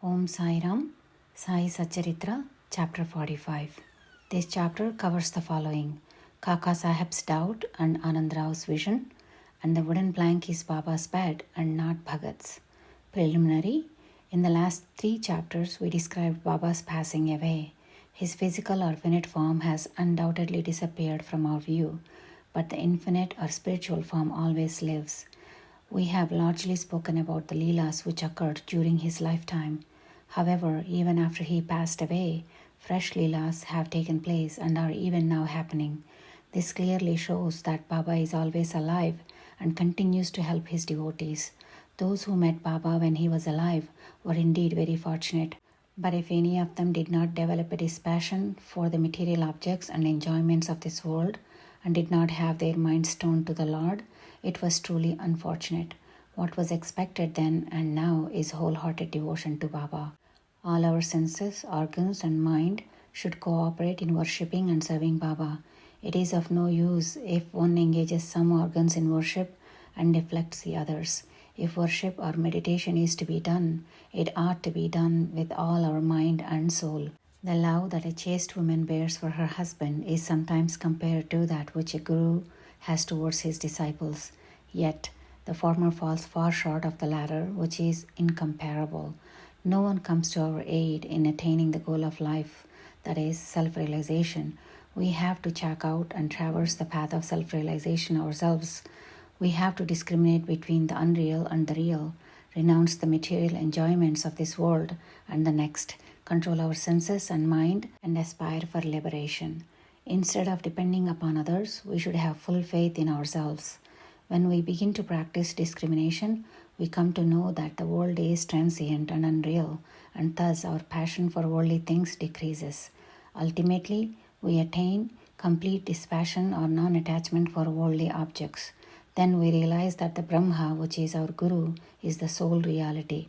Om Sai Ram, Sai Satcharitra, Chapter 45. This chapter covers the following: Kaka Saheb's doubt and Anand Rao's vision, and the wooden plank is Baba's bed and not Bhagat's. Preliminary: in the last 3 chapters, we described Baba's passing away. His physical or finite form has undoubtedly disappeared from our view, but the infinite or spiritual form always lives. We have largely spoken about the Leelas which occurred during his lifetime. However, even after he passed away, fresh Leelas have taken place and are even now happening. This clearly shows that Baba is always alive and continues to help his devotees. Those who met Baba when he was alive were indeed very fortunate. But if any of them did not develop a dispassion for the material objects and enjoyments of this world, and did not have their minds turned to the Lord, it was truly unfortunate. What was expected then and now is wholehearted devotion to Baba. All our senses, organs, and mind should cooperate in worshipping and serving Baba. It is of no use if one engages some organs in worship and neglects the others. If worship or meditation is to be done, it ought to be done with all our mind and soul. The love that a chaste woman bears for her husband is sometimes compared to that which a guru has towards his disciples. Yet, the former falls far short of the latter, which is incomparable. No one comes to our aid in attaining the goal of life, that is, self-realization. We have to check out and traverse the path of self-realization ourselves. We have to discriminate between the unreal and the real, renounce the material enjoyments of this world and the next, control our senses and mind, and aspire for liberation. Instead of depending upon others, we should have full faith in ourselves. When we begin to practice discrimination, we come to know that the world is transient and unreal, and thus our passion for worldly things decreases. Ultimately, we attain complete dispassion or non-attachment for worldly objects. Then we realize that the Brahma, which is our Guru, is the sole reality.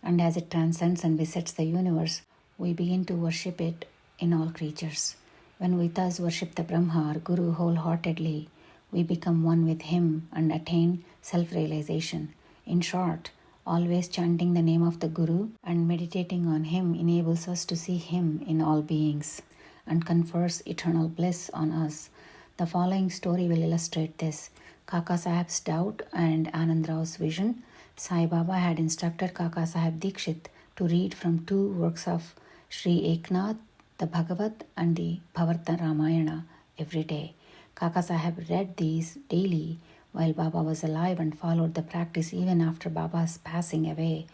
And as it transcends and visits the universe, we begin to worship it in all creatures. When we thus worship the Brahma, our Guru, wholeheartedly, we become one with him and attain self-realization. In short, always chanting the name of the Guru and meditating on him enables us to see him in all beings and confers eternal bliss on us. The following story will illustrate this. Kaka Saheb's doubt and Anand Rao's vision. Sai Baba had instructed Kaka Saheb Dikshit to read from 2 works of Sri Eknath, the Bhagavat and the Bhavarta Ramayana every day. Kaka Saheb read these daily while Baba was alive and followed the practice even after Baba's passing away.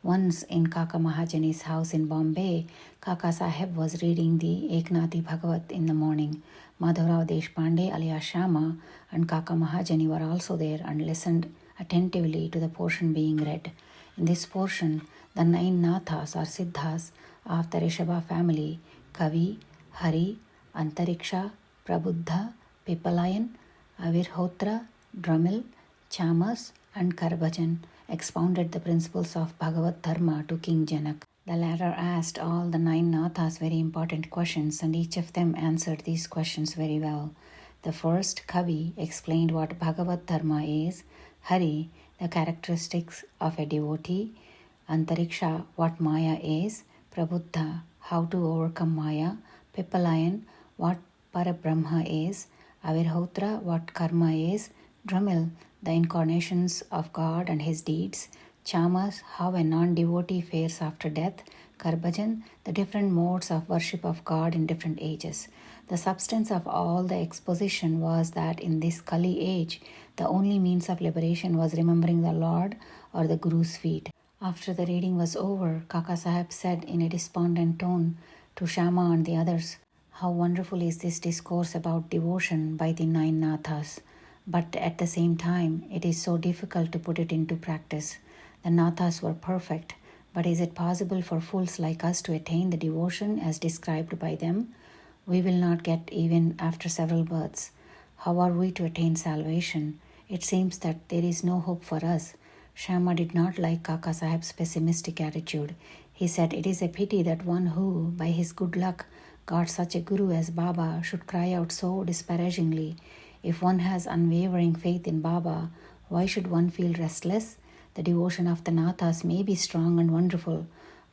Once in Kaka Mahajani's house in Bombay, Kaka Saheb was reading the Eknathi Bhagavat in the morning. Madhavrao Deshpande alias Shama and Kaka Mahajani were also there and listened attentively to the portion being read. In this portion, the 9 Nathas or Siddhas of the Rishabha family, Kavi, Hari, Antariksha, Prabuddha, Pipalayan, Avirhotra, Dramil, Chamas, and Karbhajan expounded the principles of Bhagavad Dharma to King Janak. The latter asked all the 9 Nathas very important questions, and each of them answered these questions very well. The first, Kavi, explained what Bhagavad Dharma is, Hari, the characteristics of a devotee, Antariksha, what Maya is, Prabuddha, how to overcome Maya, Pipalayan, what Parabrahma is, Avirhotra, what Karma is, Dramil, the incarnations of God and his deeds, Chamas, how a non-devotee fares after death, Karbhajan, the different modes of worship of God in different ages. The substance of all the exposition was that in this Kali age, the only means of liberation was remembering the Lord or the Guru's feet. After the reading was over, Kaka Saheb said in a despondent tone to Shama and the others, "How wonderful is this discourse about devotion by the 9 Nathas. But at the same time, it is so difficult to put it into practice. The Nathas were perfect, but is it possible for fools like us to attain the devotion as described by them? We will not get even after several births. How are we to attain salvation? It seems that there is no hope for us." Shama did not like Kaka Saheb's pessimistic attitude. He said, "It is a pity that one who, by his good luck, got such a guru as Baba should cry out so disparagingly. If one has unwavering faith in Baba, why should one feel restless? The devotion of the Nathas may be strong and wonderful,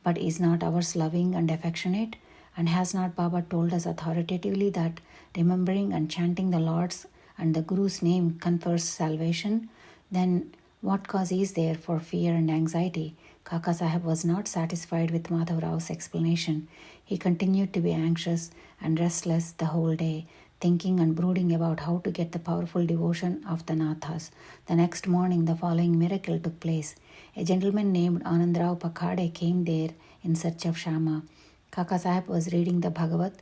but is not ours loving and affectionate? And has not Baba told us authoritatively that remembering and chanting the Lord's and the Guru's name confers salvation? Then what cause is there for fear and anxiety? Kaka Sahib was not satisfied with Madhav Rao's explanation. He continued to be anxious and restless the whole day, thinking and brooding about how to get the powerful devotion of the Nathas. The next morning, the following miracle took place. A gentleman named Anandrao Pakhade came there in search of Shama. Kaka Sahib was reading the Bhagavat.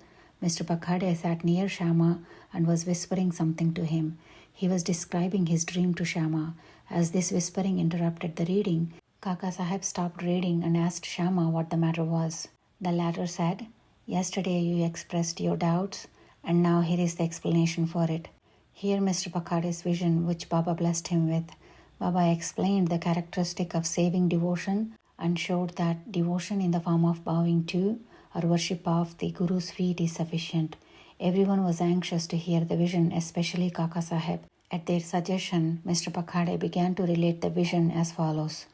Mr. Pakhade sat near Shama and was whispering something to him. He was describing his dream to Shama. As this whispering interrupted the reading, Kaka Sahib stopped reading and asked Shama what the matter was. The latter said, "Yesterday you expressed your doubts, and now here is the explanation for it." Here Mr. Pakhade's vision, which Baba blessed him with. Baba explained the characteristic of saving devotion and showed that devotion in the form of bowing to or worship of the Guru's feet is sufficient. Everyone was anxious to hear the vision, especially Kaka Sahib. At their suggestion, Mr. Pakhade began to relate the vision as follows.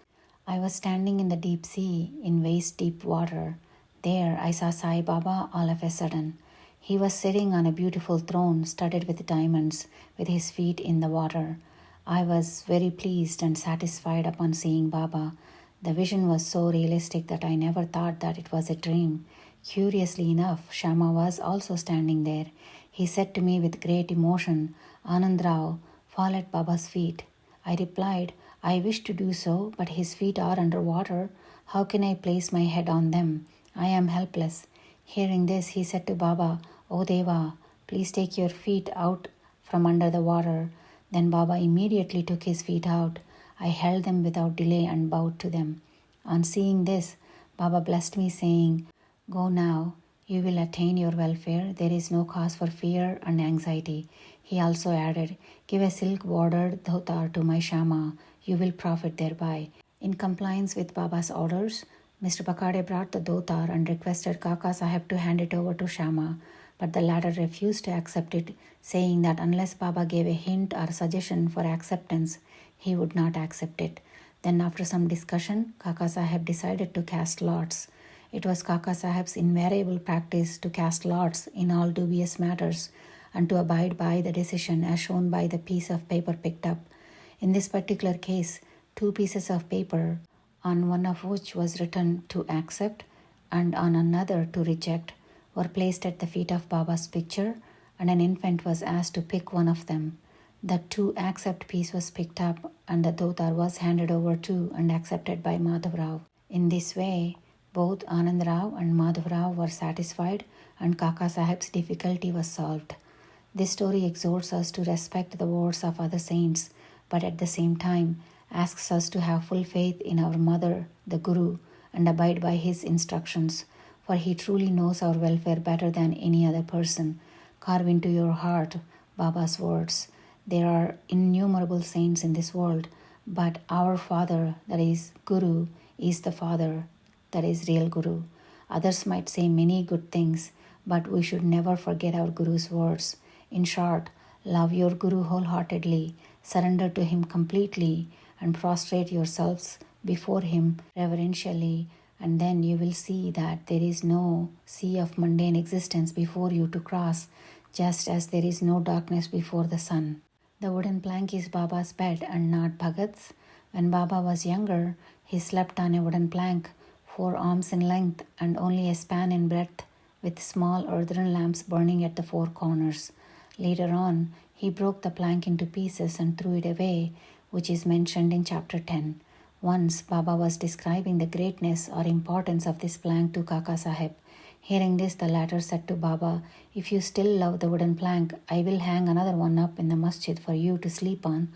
I was standing in the deep sea, in waist-deep water. There I saw Sai Baba all of a sudden. He was sitting on a beautiful throne studded with diamonds, with his feet in the water. I was very pleased and satisfied upon seeing Baba. The vision was so realistic that I never thought that it was a dream. Curiously enough, Shama was also standing there. He said to me with great emotion, "Anandrao, fall at Baba's feet." I replied, "I wish to do so, but his feet are under water. How can I place my head on them? I am helpless." Hearing this, he said to Baba, "O Deva, please take your feet out from under the water." Then Baba immediately took his feet out. I held them without delay and bowed to them. On seeing this, Baba blessed me, saying, "Go now, you will attain your welfare. There is no cause for fear and anxiety." He also added, "Give a silk-bordered dhotar to my Shama. You will profit thereby." In compliance with Baba's orders, Mr. Pakhade brought the dhotar and requested Kaka Sahib to hand it over to Shama, but the latter refused to accept it, saying that unless Baba gave a hint or suggestion for acceptance, he would not accept it. Then after some discussion, Kaka Sahib decided to cast lots. It was Kaka Sahib's invariable practice to cast lots in all dubious matters and to abide by the decision as shown by the piece of paper picked up. In this particular case, 2 pieces of paper, on one of which was written to accept and on another to reject, were placed at the feet of Baba's picture, and an infant was asked to pick one of them. The to accept piece was picked up and the dhotar was handed over to and accepted by Madhav Rao. In this way, both Anand Rao and Madhav Rao were satisfied and Kaka Sahib's difficulty was solved. This story exhorts us to respect the words of other saints, but at the same time asks us to have full faith in our mother, the Guru, and abide by his instructions, for he truly knows our welfare better than any other person. Carve into your heart Baba's words. There are innumerable saints in this world, but our Father, that is Guru, is the Father, that is real Guru. Others might say many good things, but we should never forget our Guru's words. In short, love your Guru wholeheartedly, surrender to him completely, and prostrate yourselves before him reverentially, and then you will see that there is no sea of mundane existence before you to cross, just as there is no darkness before the sun. The wooden plank is Baba's bed and not Bhagat's. When Baba was younger, he slept on a wooden plank, 4 arms in length and only a span in breadth, with small earthen lamps burning at the 4 corners. Later on, he broke the plank into pieces and threw it away, which is mentioned in chapter 10. Once Baba was describing the greatness or importance of this plank to Kaka Sahib. Hearing this, the latter said to Baba, "If you still love the wooden plank, I will hang another one up in the masjid for you to sleep on."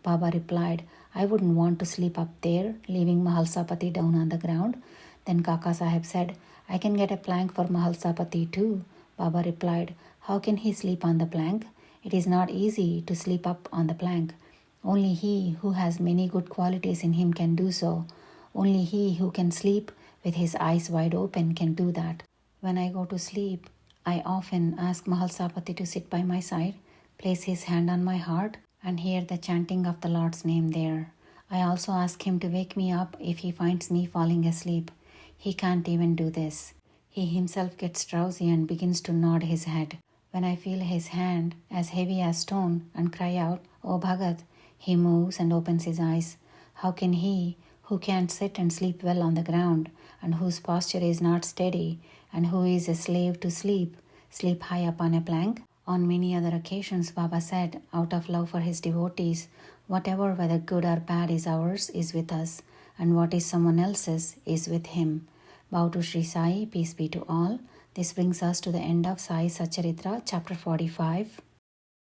Baba replied, "I wouldn't want to sleep up there, leaving Mahalsapati down on the ground." Then Kaka Sahib said, "I can get a plank for Mahalsapati too." Baba replied, "How can he sleep on the plank? It is not easy to sleep up on the plank. Only he who has many good qualities in him can do so. Only he who can sleep with his eyes wide open can do that. When I go to sleep, I often ask Mahalsapati to sit by my side, place his hand on my heart, and hear the chanting of the Lord's name there. I also ask him to wake me up if he finds me falling asleep. He can't even do this. He himself gets drowsy and begins to nod his head. When I feel his hand as heavy as stone and cry out, "Oh Bhagat," he moves and opens his eyes. How can he, who can't sit and sleep well on the ground, and whose posture is not steady, and who is a slave to sleep, sleep high up on a plank? On many other occasions, Baba said, out of love for his devotees, whatever, whether good or bad, is ours is with us, and what is someone else's is with him. Bow to Sri Sai, peace be to all. This brings us to the end of Sai Satcharitra, chapter 45.